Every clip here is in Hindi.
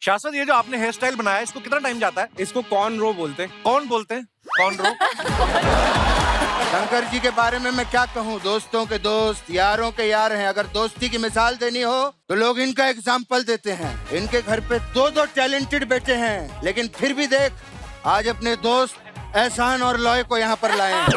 शाश्वत, ये जो आपने हेयर स्टाइल बनाया है, इसको कितना टाइम जाता है? इसको कॉर्न रो बोलते हैं। कौन बोलते हैं? कौन रो? शंकर जी के बारे में मैं क्या कहूँ, दोस्तों के दोस्त, यारों के यार हैं। अगर दोस्ती की मिसाल देनी हो तो लोग इनका एग्जाम्पल देते हैं। इनके घर पे दो टैलेंटेड बेटे हैं, लेकिन फिर भी देख, आज अपने दोस्त एहसान और लॉय को यहाँ पर लाए हैं।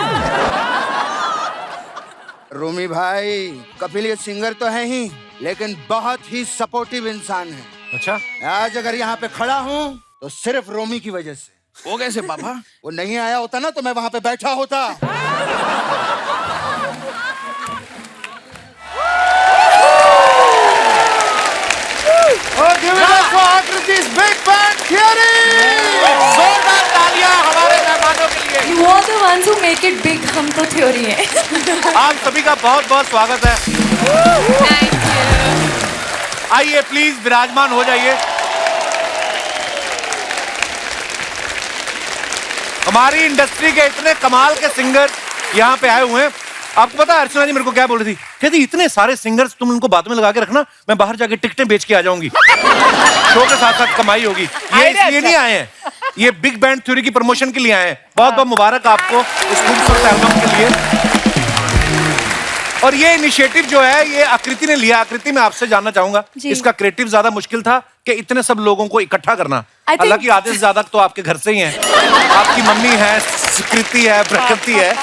रूमी भाई, कपिल ये सिंगर तो है ही, लेकिन बहुत ही सपोर्टिव इंसान है। अच्छा, आज अगर यहाँ पे खड़ा हूँ तो सिर्फ रोमी की वजह से। वो कैसे पापा? वो नहीं आया होता ना तो मैं वहां पे बैठा होता। आकृति's big band theory! जोरदार तालियां हमारे मेहमानों के लिए। You are the ones who make it big. हम तो थ्योरी हैं। आप सभी का बहुत बहुत स्वागत है। Thank you. आइए प्लीज विराजमान हो जाइए। हमारी इंडस्ट्री के इतने कमाल के सिंगर यहाँ पे आए हुए हैं। आपको पता है अर्चना जी मेरे को क्या बोल रही थी? कहती इतने सारे सिंगर्स तुम उनको बाद में लगा के रखना, मैं बाहर जाके टिकटें बेच के आ जाऊंगी। शो के साथ साथ कमाई होगी। ये इसलिए नहीं आए हैं, ये बिग बैंड थ्योरी की प्रमोशन के लिए आए हैं। बहुत बहुत मुबारक आपको इस खूबसूरत एल्बम के लिए। और ये इनिशिएटिव जो है ये आकृति ने लिया। आकृति, मैं आपसे जानना चाहूंगा, इसका क्रिएटिव ज्यादा मुश्किल था कि इतने सब लोगों को इकट्ठा करना? हालांकि आधे से ज्यादा तो आपके घर से ही हैं। आपकी मम्मी है, सुकृति है, प्रकृति है,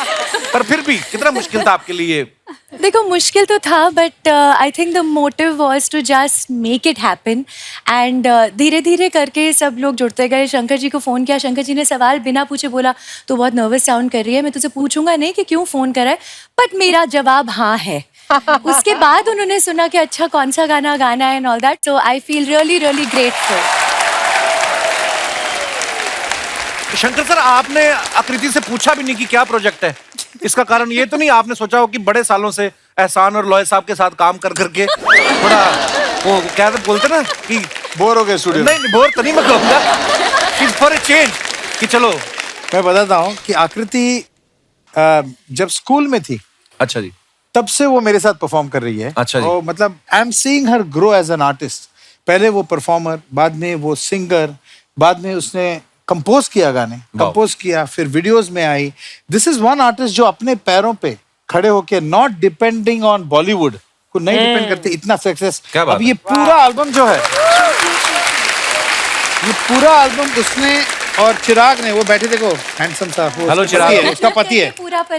पर फिर भी कितना मुश्किल था आपके लिए? देखो, मुश्किल तो था, but I think the motive was to just make it happen. And धीरे धीरे करके सब लोग जुड़ते गए। शंकर जी को फ़ोन किया, शंकर जी ने सवाल बिना पूछे बोला, तो बहुत नर्वस साउंड कर रही है, मैं तुझे पूछूंगा नहीं कि क्यों फ़ोन करा है, बट मेरा जवाब हाँ है। उसके बाद उन्होंने सुना कि अच्छा कौन सा गाना गाना है and all that, so I feel really really grateful. Shankar sir, आपने आकृति से पूछा भी नहीं कि क्या प्रोजेक्ट है? इसका कारण ये तो नहीं आपने सोचा हो कि बड़े सालों से एहसान और लॉय साहब के साथ काम कर करके थोड़ा वो क्या बोलते ना कि बोर हो गए स्टूडियो? नहीं, बोर तो नहीं मैं कहूँगा, कि फॉर ए चेंज, कि चलो। मैं बताता हूँ कि आकृति जब स्कूल में थी, अच्छा जी, तब से वो मेरे साथ परफॉर्म कर रही है। अच्छा जी। और मतलब I am seeing her grow as an artist. पहले वो परफॉर्मर, बाद में वो सिंगर, बाद में उसने कंपोज किया गाने, कंपोज किया, फिर वीडियोस में आई। दिस इज वन आर्टिस्ट जो अपने पैरों पे खड़े होके, नॉट डिपेंडिंग ऑन बॉलीवुड को नहीं डिपेंड करते, इतना सक्सेस। अब ये पूरा एल्बम जो है, ये पूरा एल्बम उसने और चिराग ने, वो बैठे देखो हैंडसम सा, हेलो चिराग, उसका पति है।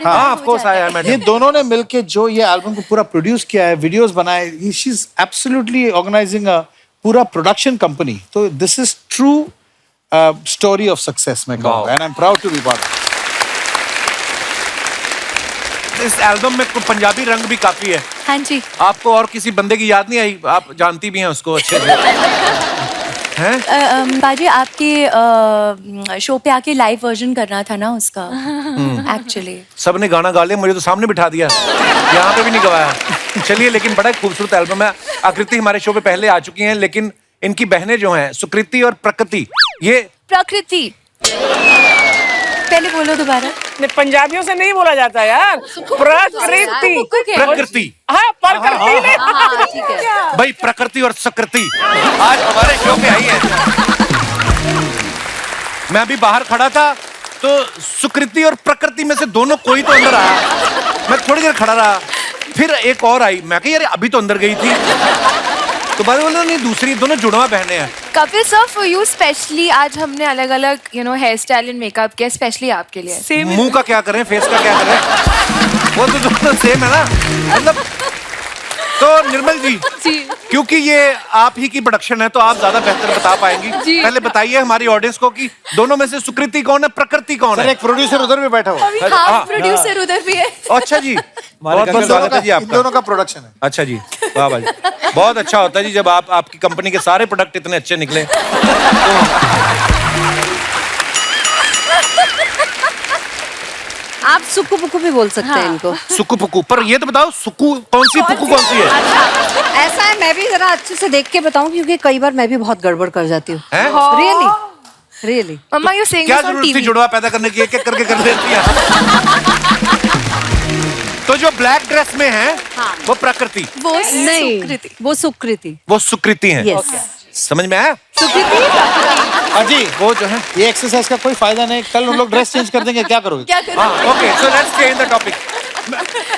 हाँ, ऑफ कोर्स आया है। ये दोनों ने मिलके जो ये एल्बम को पूरा प्रोड्यूस किया है, वीडियोस बनाए, she is absolutely organising a पूरा प्रोडक्शन कंपनी। तो this is true story of success मैं कहूँगा, and I am proud to be part. इस एल्बम में पंजाबी रंग भी काफी है। हाँ जी। आपको और किसी बंदे की याद नहीं आई? आप जानती भी हैं उसको अच्छे से। हैं? बाजी, आपके शो पे आके लाइव वर्जन करना था ना उसका, एक्चुअली। सबने गाना गा लिया, मुझे तो सामने बिठा दिया, यहाँ पे भी नहीं गवाया। चलिए, लेकिन बड़ा खूबसूरत एल्बम है। आकृति हमारे शो पे पहले आ चुकी हैं, लेकिन इनकी बहनें जो हैं सुकृति और प्रकृति, ये प्रकृति पहले बोलो दोबारा। पंजाबियों से नहीं बोला जाता यार। प्रकृति, प्रकृति, हाँ, प्रकृति ने। ठीक है भाई, प्रकृति और सकृति आज हमारे शो पे आई है। मैं अभी बाहर खड़ा था तो सुकृति और प्रकृति में से दोनों कोई तो अंदर आया। मैं थोड़ी देर खड़ा रहा, फिर एक और आई, मैं कहा यार अभी तो अंदर गई थी, तो बाद में बोला नहीं, दूसरी, दोनों जुड़वा बहनें हैं। Kapil sir, for you specially आज हमने अलग अलग हेयर स्टाइल एंड मेकअप किया स्पेशली आपके लिए। मुंह का क्या करें, फेस का क्या करें, वो तो दोनों सेम है ना, मतलब। तो निर्मल जी, क्योंकि ये आप ही की प्रोडक्शन है तो आप ज्यादा बेहतर बता पाएंगी। पहले बताइए हमारी ऑडियंस को कि दोनों में से सुकृति कौन है, प्रकृति कौन है? एक प्रोड्यूसर उधर भी बैठा हुआ। हाँ, प्रोड्यूसर उधर भी है। अच्छा जी, बहुत बहुत स्वागत है जी आपका। दोनों का प्रोडक्शन है। अच्छा जी, वाह भाई, बहुत अच्छा होता है जी जब आपकी कंपनी के सारे प्रोडक्ट इतने अच्छे निकले। आप सुक्कू पुक्कू भी बोल सकते हैं इनको। सुक्कू पुक्कू, पर ये तो बताओ सुक्कू कौन सी, पुक्कू कौन सी है? ऐसा है, मैं भी जरा अच्छे से देख के बताऊं, क्योंकि कई बार मैं भी बहुत गड़बड़ कर जाती हूँ। हैं? Really really. मम्मा, यू सेइंग क्या दिस ऑन जरूरत थी टीवी? जुड़वा पैदा करने की, एक एक करके कर देती है। तो जो ब्लैक ड्रेस में है वो प्रकृति, वो नहीं, सुकृति। वो सुकृति। वो सुकृति है। यस। समझ में आया? अजी वो जो है ये एक्सरसाइज का कोई फायदा नहीं, कल हम लोग ड्रेस चेंज कर देंगे, क्या करोगे? क्या करूं? हाँ, okay, so let's change the topic.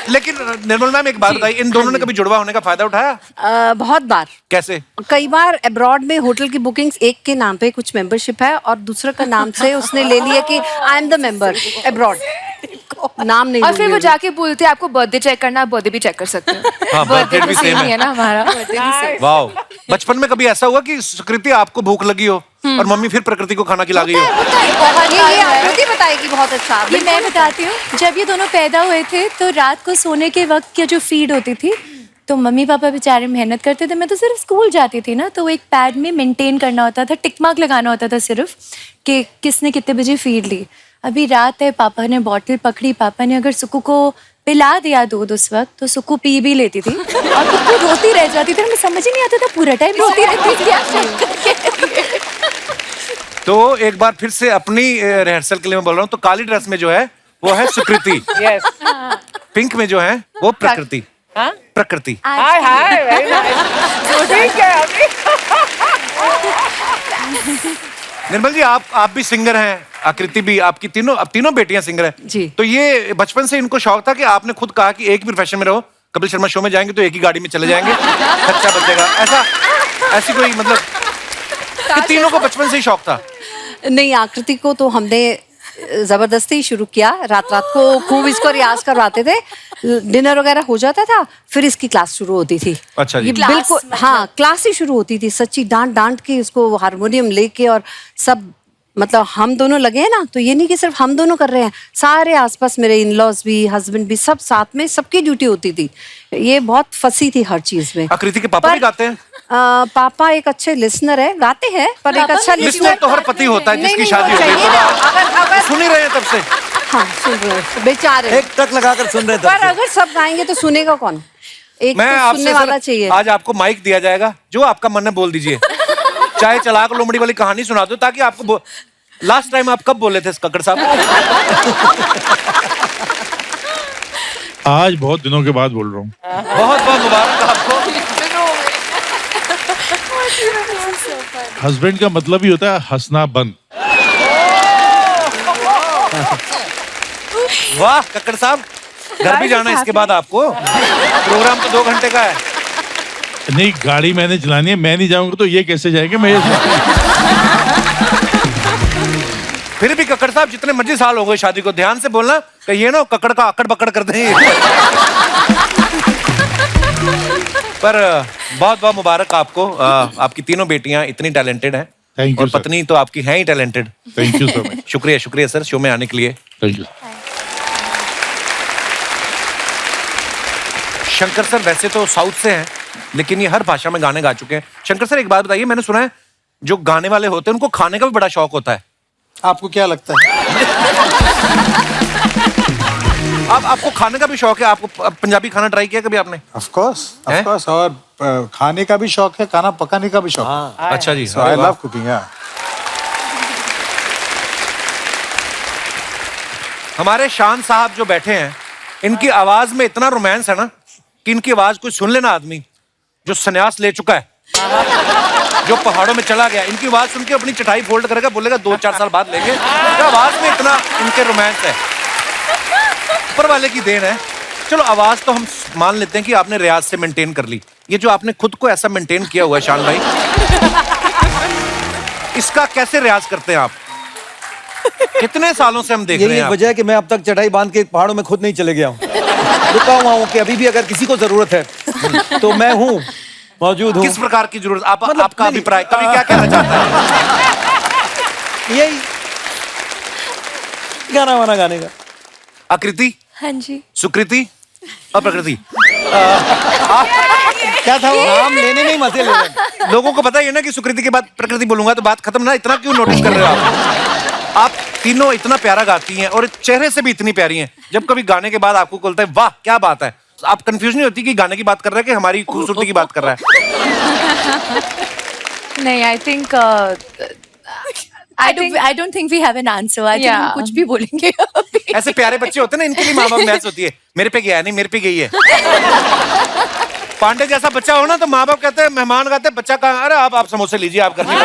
लेकिन निर्मल मैम एक बात बताइए, इन दोनों ने कभी जुड़वा होने का फायदा उठाया? बहुत बार। कैसे? कई बार अब्रॉड में होटल की बुकिंग्स एक के नाम पे कुछ मेंबरशिप है और दूसरे का नाम से उसने ले लिया कि I am the member abroad, नाम नहीं और फिर वो लूंगी। जाके बोलते हैं आपको बर्थडे चेक करना, आप बर्थडे भी चेक कर सकते हो। हाँ, बर्थडे birthday भी तो same सेम ही है। है ना हमारा। वाओ, बचपन में कभी ऐसा हुआ कि सुकृति आपको भूख लगी हो और मम्मी फिर प्रकृति को खाना खिला गई हो? बहुत ये बार हुआ है। आकृति बताएगी बहुत अच्छा। ये मैं बताती हूँ, जब ये दोनों पैदा हुए थे तो रात को सोने के वक्त की जो फीड होती थी, तो मम्मी पापा बेचारे मेहनत करते थे, मैं तो सिर्फ स्कूल जाती थी ना, तो एक पैड में मेंटेन करना होता था, टिक मार्क लगाना होता था सिर्फ कि किसने कितने बजे फीड ली। अभी रात है, पापा ने बॉटल पकड़ी, पापा ने अगर सुकू को पिला दिया दूध उस वक्त, तो सुकू पी भी लेती थी और कुकू रोती रह जाती थी, हमें समझ ही नहीं आता था, पूरा टाइम रोती रहती थी। क्या शक तो एक बार फिर से अपनी रिहर्सल के लिए मैं बोल रहा हूँ, तो काली ड्रेस में जो है वो है सुकृति, यस। पिंक में जो है वो प्रकृति। हाँ? प्रकृति। हाय हाय, वेरी नाइस। ठीक है अभी। निर्मल जी, आप भी सिंगर हैं, आकृति भी, आपकी तीनों बेटियां सिंगर हैं जी। तो ये बचपन से इनको शौक था कि आपने खुद कहा कि एक भी प्रोफेशन में रहो, कपिल शर्मा शो में जाएंगे तो एक ही गाड़ी में चले जाएंगे, खर्चा बचेगा, ऐसी कोई मतलब कि तीनों को बचपन से ही शौक था? नहीं, आकृति को तो हमने जबरदस्ती ही शुरू किया, रात रात को खूब इसको रियाज करवाते थे, डिनर वगैरह हो जाता था, फिर इसकी क्लास शुरू होती थी। अच्छा जी। ये क्लास बिल्कुल मतलब? हाँ, क्लास ही शुरू होती थी, सच्ची डांट डांट के उसको हारमोनियम लेके, और सब मतलब हम दोनों लगे हैं ना, तो ये नहीं कि सिर्फ हम दोनों कर रहे हैं, सारे आसपास मेरे इन लॉज भी, हस्बैंड भी, सब साथ में, सबकी ड्यूटी होती थी। ये बहुत फंसी थी हर चीज में। आकृति के पापा भी गाते हैं? पापा एक अच्छे लिसनर है, गाते हैं, पर एक पापा अच्छा भी लिसनर तो हर पति होता है नहीं, जिसकी नहीं, शादी हो गई, चाहिए तो ना, आप अगर सुन ही रहे हैं तब से। हाँ सुन रहे हैं, बेचारे। एक टक लगाकर सुन रहे पर थे। अगर सब गाएंगे तो सुनेगा कौन? एक मैं तो आपसे सुनने वाला चाहिए। आज आपको माइक दिया जाएगा, जो आपका मन है बोल दीजिए, चाहे चलाक लोमड़ी वाली कहानी सुना दो, ताकि आपको लास्ट टाइम आप कब बोले थे कक्कड़ साहब? आज बहुत दिनों के बाद बोल रहा हूँ। बहुत बहुत मुबारक आपको। हस्बैंड का मतलब ही होता है हंसना बंद। वाह कक्कड़ साहब, घर भी जाना है इसके बाद आपको, प्रोग्राम तो 2 घंटे का है। नहीं, गाड़ी मैंने चलानी है, मैं नहीं जाऊंगा तो ये कैसे जाएंगे? मैं फिर भी कक्कड़ साहब, जितने मर्जी साल हो गए शादी को, ध्यान से बोलना, कहिए ना कक्कड़ का अकड़ बकड़ कर दें। पर बहुत बहुत मुबारक आपको, आपकी तीनों बेटियां इतनी टैलेंटेड हैं। Thank you, और sir. पत्नी तो आपकी हैं ही talented. Thank you so much. शुक्रिया शुक्रिया सर, शो में आने के लिए। Thank you. शंकर सर वैसे तो साउथ से हैं, लेकिन ये हर भाषा में गाने गा चुके हैं। शंकर सर एक बात बताइए, मैंने सुना है जो गाने वाले होते हैं उनको खाने का भी बड़ा शौक होता है। आपको क्या लगता है? आपको खाने का भी शौक है? आपको पंजाबी खाना ट्राई किया कभी आपने? ऑफ कोर्स, और खाने का भी शौक है, खाना पकाने का भी शौक है। अच्छा जी, आई लव कुकिंग। हमारे शान साहब जो बैठे हैं, इनकी आवाज में इतना रोमांस है ना कि इनकी आवाज कोई सुन लेना आदमी जो सन्यास ले चुका है, जो पहाड़ों में चला गया, इनकी आवाज सुन के अपनी चटाई फोल्ड करेगा, बोलेगा 2-4 साल बाद लेंगे। तो आवाज में इतना इनके रोमांस है, ऊपर वाले की देन है। चलो आवाज तो हम मान लेते हैं कि आपने रियाज से मेंटेन कर ली, ये जो आपने खुद को ऐसा मेंटेन किया हुआ है शान भाई, इसका कैसे रियाज करते हैं आप? कितने सालों से हम देख रहे यही हैं एक आप? वजह है कि मैं अब तक चटाई बांध के पहाड़ों में खुद नहीं चले गया हूँ। रुका हुआ हूँ कि अभी भी अगर किसी को जरूरत है तो मैं हूँ, मौजूद हूँ। किस प्रकार की जरूरत? मतलब आपका नहीं, अभिप्राय, कभी क्या कहना चाहता है? यही गाना वाना गाने का। आकृति, हाँ जी। सुकृति और प्रकृति, क्या था वो? नाम लेने में ही मजे ले रहे। लोगों को पता ही है ना कि सुकृति के बाद प्रकृति बोलूंगा तो बात खत्म ना। इतना क्यों नोटिस कर रहे हो आप तीनों इतना प्यारा गाती हैं और चेहरे से भी इतनी प्यारी हैं। जब कभी गाने के बाद आपको बोलता है वाह क्या बात है, आप कंफ्यूज नहीं होती कि गाने की बात कर रहा है कि हमारी खूबसूरती की बात कर रहा है? नहीं, I think I don't think we have an answer. I think Yeah. हम कुछ भी बोलेंगे अभी। ऐसे प्यारे बच्चे होते हैं ना, इनके लिए माँ बाप मैच होती है, मेरे पे गया नहीं, मेरे पे गई है। पांडे जैसा बच्चा हो ना तो माँ बाप कहते हैं, मेहमान कहते हैं बच्चा कहाँ, अरे आप समोसे लीजिए, आप करनी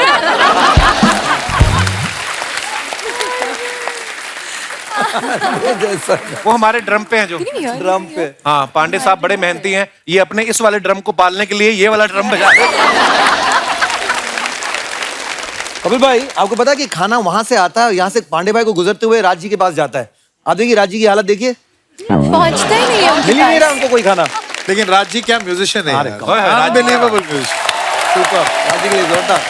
वो हमारे ड्रम पे हैं जो ड्रम पे। हाँ, पांडे साहब बड़े मेहनती हैं, ये अपने इस वाले ड्रम को पालने के लिए ये वाला ड्रम बजा रहे हैं। कपिल भाई, आपको पता है कि खाना वहां से आता है, यहाँ से पांडे भाई को गुजरते हुए राज जी के पास जाता है। आप देखिए राज जी की हालत देखिए, पहुंचता ही नहीं है उनके मिल ही नहीं रहा पास। उनको कोई खाना। लेकिन राज जी क्या म्यूजिशियन है, unbelievable musician. Super, Raj ji के लिए जोरदार।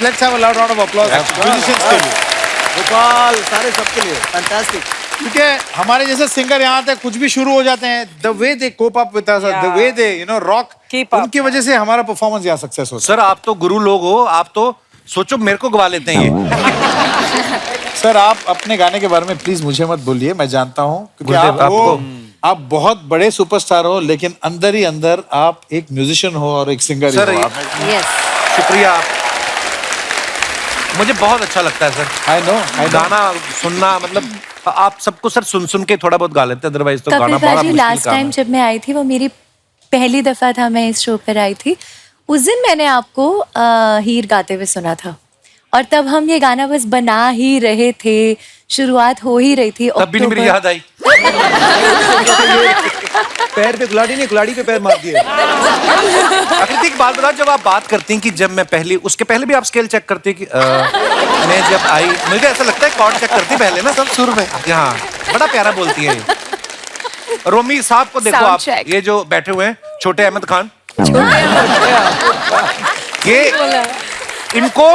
Let's have a loud round of applause musicians के लिए। गोपाल, सारे सबके लिए फैंटास्टिक। क्योंकि हमारे जैसे सिंगर यहाँ तक कुछ भी शुरू हो जाते हैं, the way they cope up with us, the way they rock, Keep up. उनकी वजह से हमारा परफॉर्मेंस यहाँ सक्सेस होता सर आप तो गुरु लोग हो, आप तो सोचो मेरे को गवा लेते हैं ये। है। सर आप अपने गाने के बारे में प्लीज मुझे मत बोलिए, मैं जानता हूँ क्योंकि गुरुदेव, आप बहुत बड़े सुपरस्टार हो, लेकिन अंदर ही अंदर आप एक म्यूजिशियन हो और एक सिंगर सर हो। यस शुक्रिया, मुझे बहुत अच्छा लगता है सर। आई नो गाना सुनना, मतलब आप सबको सर सुन सुन के थोड़ा बहुत गा लेते हैं, अदरवाइज तो गाना कपिल बड़ा भाजी, मुश्किल लास्ट काम टाइम है। जब मैं आई थी वो मेरी पहली दफा था, मैं इस शो पर आई थी। उस दिन मैंने आपको हीर गाते हुए सुना था, और तब हम ये गाना बस बना ही रहे थे, शुरुआत हो ही रही थी। तब भी नहीं मेरी याद आई। पैर पे कुल्हाड़ी नहीं, कुल्हाड़ी पे पैर मार दिए। आकृति एक बात बताओ, जब आप बात करती हैं कि जब मैं पहली, उसके पहले भी आप स्केल चेक करती कि मैं जब आई, मुझे ऐसा लगता है कॉर्ड चेक करती पहले ना, सब सुर में। हाँ, बड़ा प्यारा बोलती है ये। रोमी साहब को देखो Sound आप, check. ये जो बैठे हुए हैं, छोटे अहमद खान, ये इनको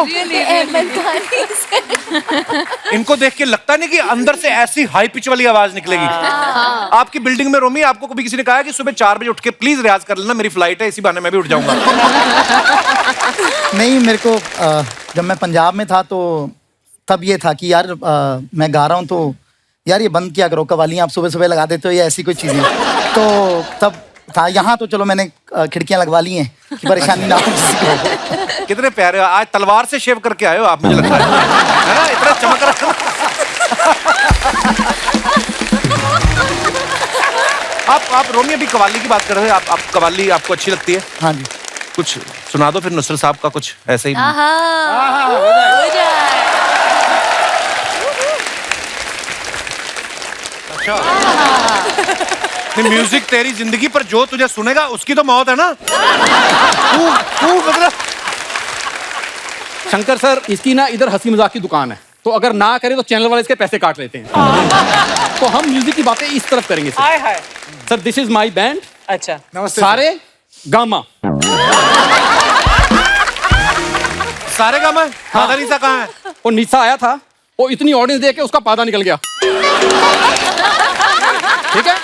इनको देख के लगता नहीं कि अंदर से ऐसी हाई पिच वाली आवाज निकलेगी। आपकी बिल्डिंग में रोमी, आपको कभी किसी ने कहा है कि सुबह 4 बजे उठ के प्लीज रियाज कर लेना, मेरी फ्लाइट है, इसी बहाने मैं भी उठ जाऊंगा? नहीं, मेरे को जब मैं पंजाब में था तो तब ये था कि यार मैं गा रहा हूँ तो यार ये बंद किया करो, कवालियाँ आप सुबह सुबह लगा देते हो या ऐसी कोई चीज़ें। तो तब था, यहाँ तो चलो मैंने खिड़कियाँ लगवा ली हैं कि परेशानी ना हो किसी को। कितने प्यारे हो, आज तलवार से शेव करके आए हो आप, मुझे लगता है ना, इतना चमक रहा है। आप रोमी अभी कवाली की बात कर रहे हो, आप कवाली आपको अच्छी लगती है? हाँ जी। कुछ सुना दो फिर नुसरत साहब का कुछ ऐसे ही। हो जाए। अच्छा, नहीं म्यूजिक तेरी जिंदगी, पर जो तुझे सुनेगा उसकी तो मौत है ना। तू मतलब शंकर सर, इसकी ना इधर हंसी मजाक की दुकान है, तो अगर ना करे तो चैनल वाले इसके पैसे काट लेते हैं। तो हम म्यूजिक की बातें इस तरफ करेंगे sir. Hi hi. Sir this is my band, अच्छा, नमस्ते सारे गामा। सारे काम है। हाँ। नीसा कहाँ है? वो नीसा आया था, वो इतनी ऑडियंस देख के उसका पादा निकल गया। ठीक है,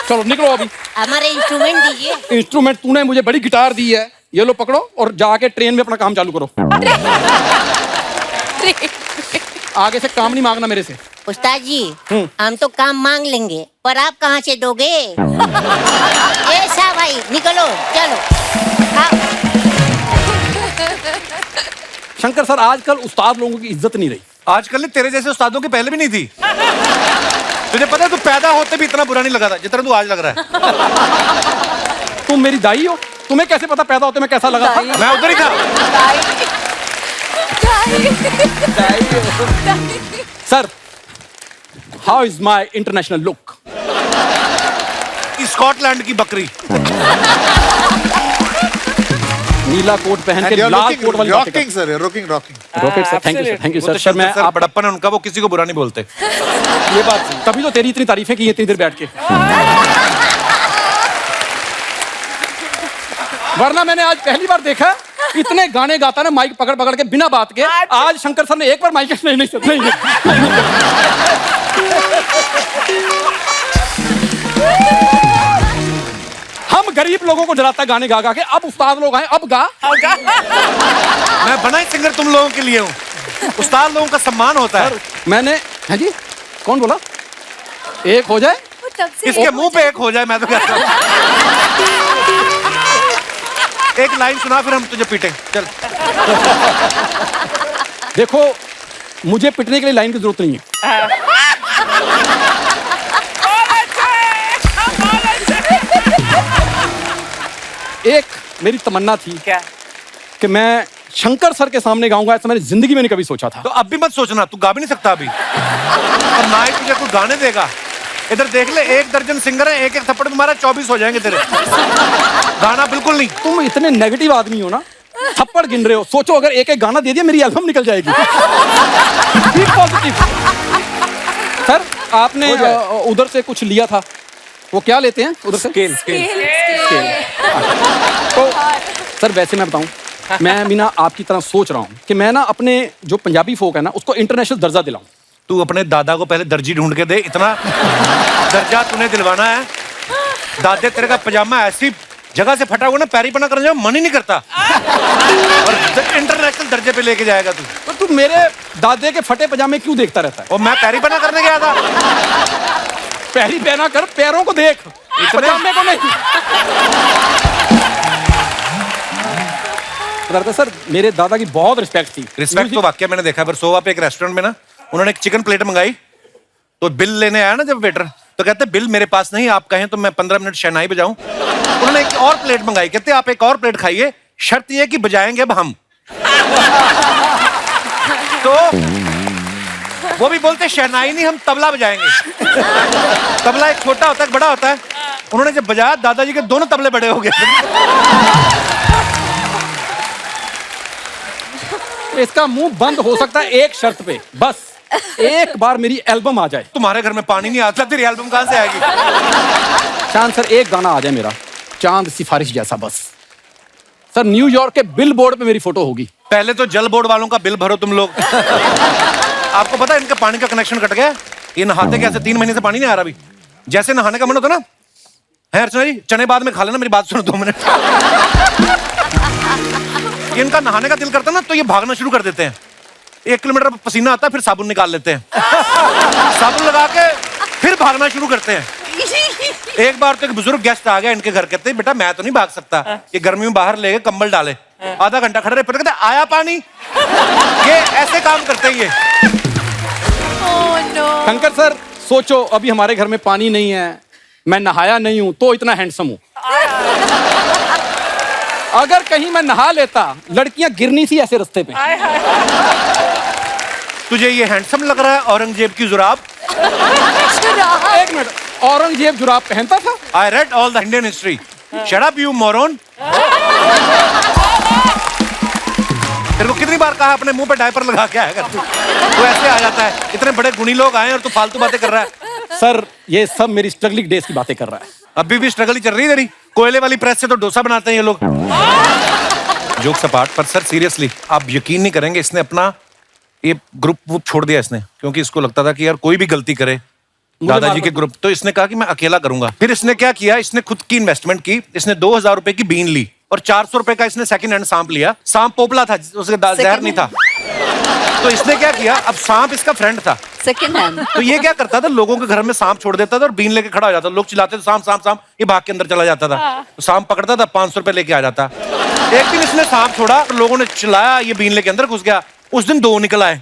चलो निकलो अभी। हमारे इंस्ट्रूमेंट दीजिए। इंस्ट्रूमेंट तूने मुझे बड़ी गिटार दी है, ये लो पकड़ो और जाके ट्रेन में अपना काम चालू करो। आगे से काम नहीं मांगना मेरे से। उस्ताद जी, हम तो काम मांग लेंगे, पर आप कहाँ से दोगे? ऐसा भाई, निकलो चलो। शंकर सर, आजकल उस्ताद लोगों की इज्जत नहीं रही। आजकल तेरे जैसे उस्तादों की पहले भी नहीं थी। तुझे पता है तू पैदा होते भी इतना बुरा नहीं लगा था जितना तू आज लग रहा है। तुम मेरी दाई हो, तुम्हें कैसे पता पैदा होते मैं कैसा लगा था? मैं उधर ही था। Sir, how is my international look? Scotland की बकरी। नीला कोट पहन के लाल कोट वाली बातें rocking sir, rocking rocket sir, thank you sir. Sir मैं आप बड़प्पन है उनका, वो किसी को बुरा नहीं बोलते। ये बात, तभी तो तेरी इतनी तारीफें की इतनी देर बैठ के। वरना मैंने आज पहली बार देखा इतने गाने गाता ना माइक पकड़ पकड़ के बिना बात के। आज शंकर सर ने एक बार माइक नहीं। हम गरीब लोगों को डराता गाने गा गा के, अब उस्ताद लोग आए, अब गा। मैं बना ही सिंगर तुम लोगों के लिए हूँ। उस्ताद लोगों का सम्मान होता है। मैंने, हाँ जी, कौन बोला एक हो जाए? इसके मुंह पे एक हो जाए, मैं तो कहता हूँ। एक लाइन सुना फिर हम तुझे पीटें। चल। देखो, मुझे पिटने के लिए लाइन की जरूरत नहीं है। एक मेरी तमन्ना थी क्या? कि मैं शंकर सर के सामने गाऊंगा, ऐसा मैंने जिंदगी में नहीं कभी सोचा था। तो अब भी मत सोचना, तू गा भी नहीं सकता अभी, और ना ही तुझे कोई गाने देगा। इधर देख ले, 1 दर्जन सिंगर है, एक एक थप्पड़ तुम्हारा 24 हो जाएंगे तेरे। गाना बिल्कुल नहीं। तुम इतने नेगेटिव आदमी हो ना, थप्पड़ गिन रहे हो। सोचो अगर एक एक गाना दे दिया मेरी एल्बम निकल जाएगी। B positive. सर आपने उधर से कुछ लिया था, वो क्या लेते हैं उधर से? स्केल। तो सर वैसे मैं बताऊं, मैं भी ना आपकी तरह सोच रहा हूँ कि मैं ना अपने जो पंजाबी फोक है ना उसको इंटरनेशनल दर्जा दिलाऊं। तू अपने दादा को पहले दर्जी ढूंढ के दे, इतना दर्जा तूने दिलवाना है। दादे तेरे का पजामा ऐसी जगह से फटा हुआ ना, पैरी पना करने जाओ मन ही नहीं करता, और इंटरनेशनल दर्जे पे लेके जाएगा तू। तो तू मेरे दादे के फटे पजामे क्यों देखता रहता है? और मैं पैरी पना करने गया था। पैरी पहना कर, पैरों को देख, पजामे को नहीं। सर मेरे दादा की बहुत रिस्पेक्ट थी। रिस्पेक्ट तो वाकई मैंने देखा, पर सोवा पे एक रेस्टोरेंट में ना उन्होंने एक चिकन प्लेट मंगाई, तो बिल लेने आया ना जब वेटर, तो कहते बिल मेरे पास नहीं, आप कहें तो मैं 15 मिनट शहनाई बजाऊं। उन्होंने एक और प्लेट मंगाई, कहते आप एक और प्लेट खाइए, शर्त ये कि बजाएंगे अब हम। तो वो भी बोलते शहनाई नहीं, हम तबला बजाएंगे। तबला एक छोटा होता है, बड़ा होता है। उन्होंने जब बजाया, दादाजी के दोनों तबले बड़े हो गए। इसका मुंह बंद हो सकता है एक शर्त पे, बस एक बार मेरी एल्बम आ जाए। तुम्हारे घर में पानी नहीं आता, तेरी एल्बम कहां से आएगी? चांद सर एक गाना आ जाए मेरा, चांद सिफारिश जैसा बस। सर न्यूयॉर्क के बिल बोर्ड पे मेरी फोटो होगी। पहले तो जल बोर्ड वालों का बिल भरो तुम लोग। आपको पता है इनका पानी का कनेक्शन कट गया, ये नहाते कैसे? 3 महीने से पानी नहीं आ रहा अभी। जैसे नहाने का मन होता ना, है अर्चना जी, चने बाद में खा लेना, मेरी बात सुनो 2 मिनट। इनका नहाने का दिल करता ना, तो ये भागना शुरू कर देते हैं। 1 किलोमीटर पसीना आता है, फिर साबुन निकाल लेते हैं, साबुन लगा के फिर भागना शुरू करते हैं। एक बार तो एक बुजुर्ग गेस्ट आ गया इनके घर, कहते बेटा मैं तो नहीं भाग सकता, ये गर्मी में बाहर ले गए, कंबल डाले, आधा घंटा खड़े रहे, फिर कहते आया पानी। ये ऐसे काम करते हैं ये। शंकर सर सोचो, अभी हमारे घर में पानी नहीं है, मैं नहाया नहीं हूं तो इतना हैंडसम हूं। अगर कहीं मैं नहा लेता, लड़कियां गिरनी थी ऐसे रास्ते पे। तुझे ये हैंडसम लग रहा है औरंगजेब की जुराब? एक मिनट, औरंगजेब जुराब पहनता था? I read all the Indian history. Shut up, you moron. तेरे को कितनी बार कहा अपने मुंह पे डायपर लगा के आया कर तू? तो ऐसे आ जाता है, इतने बड़े गुणी लोग आए और तू फालतू बातें कर रहा है। सर ये सब मेरी स्ट्रगलिंग डेज की बातें कर रहा है। अभी भी स्ट्रगल ही चल रही है तेरी। कोयले वाली प्रेस से तो डोसा बनाते हैं ये लोग। जोक्स अपार्ट, पर सर सीरियसली आप यकीन नहीं करेंगे, इसने अपना ये ग्रुप वुप छोड़ दिया इसने, क्योंकि इसको लगता था कि यार कोई भी गलती करे दादाजी के ग्रुप, तो इसने कहा कि मैं अकेला करूंगा। फिर इसने क्या किया, इसने खुद की इन्वेस्टमेंट की, इसने 2000 रुपए की बीन ली और 400 रुपए का इसने सेकंड हैंड सांप लिया। सांप पोपला था, उसके जहर नहीं था। तो इसने क्या किया, अब सांप इसका फ्रेंड था सेकंड हैंड। तो ये क्या करता था, लोगों के घर में सांप छोड़ देता था और बीन लेके खड़ा हो जाता। लोग चिल्लाते थे सांप सांप सांप, ये भाग के अंदर चला जाता था। तो सांप पकड़ता था, 500 रुपए लेके आ जाता। एक दिन इसने सांप छोड़ा और लोगों ने चिल्लाया, ये बीन लेके अंदर घुस गया। उस दिन 2 निकल आए।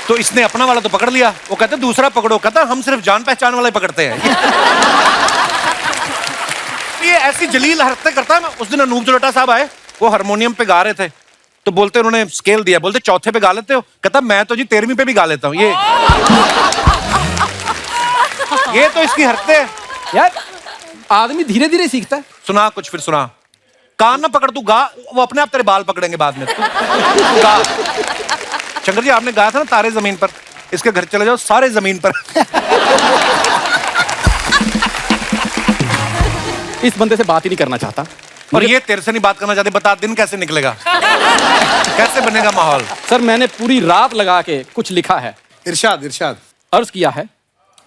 तो इसने अपना वाला तो पकड़ लिया, वो कहते दूसरा पकड़ो, कहता हम सिर्फ जान पहचान वाला ही पकड़ते हैं। ये ऐसी जलील हरकतें करता है। उस दिन अनूप जलोटा साहब आए, वो हारमोनियम पे गा रहे थे, तो बोलते उन्होंने स्केल दिया, बोलते चौथे पे गा लेते हो? कहता मैं तो जी 13वीं पे भी गा लेता हूँ। ये तो इसकी हरकतें हैं यार। आदमी धीरे धीरे सीखता है। सुना कुछ, फिर सुना। कान ना पकड़, तू गा, वो अपने आप तेरे बाल पकड़ेंगे बाद में। तू गा। शंकर जी आपने गाया था ना तारे जमीन पर, इसके घर चले जाओ सारे जमीन पर। इस बंदे से बात ही नहीं करना चाहता, और ये तेरे से नहीं बात करना चाहते। बता दिन कैसे निकलेगा, कैसे बनेगा माहौल? सर मैंने पूरी रात लगा के कुछ लिखा है। इरशाद इरशाद अर्ज किया है।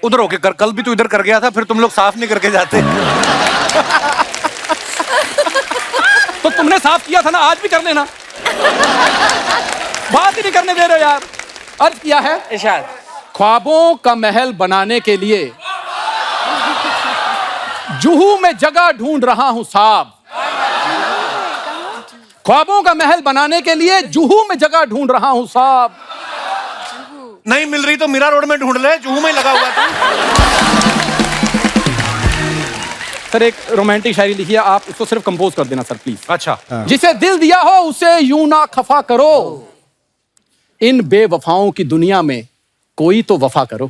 उधर होके कर, कल भी तू इधर कर गया था, फिर तुम लोग साफ नहीं करके जाते। तो तुमने साफ किया था ना, आज भी कर लेना। बात ही नहीं करने दे रहे यार। अर्ज किया है, इरशाद। ख्वाबों का महल बनाने के लिए जुहू में जगह ढूंढ रहा हूं साहब। ख्वाबों का महल बनाने के लिए जुहू में जगह ढूंढ रहा हूं साहब। नहीं मिल रही तो मीरा रोड में ढूंढ ले, जुहू में लगा हुआ था। सर एक रोमांटिक शायरी लिखी है, आप उसको सिर्फ कंपोज कर देना सर प्लीज। अच्छा। जिसे दिल दिया हो उसे यूं ना खफा करो, इन बेवफाओं की दुनिया में कोई तो वफा करो।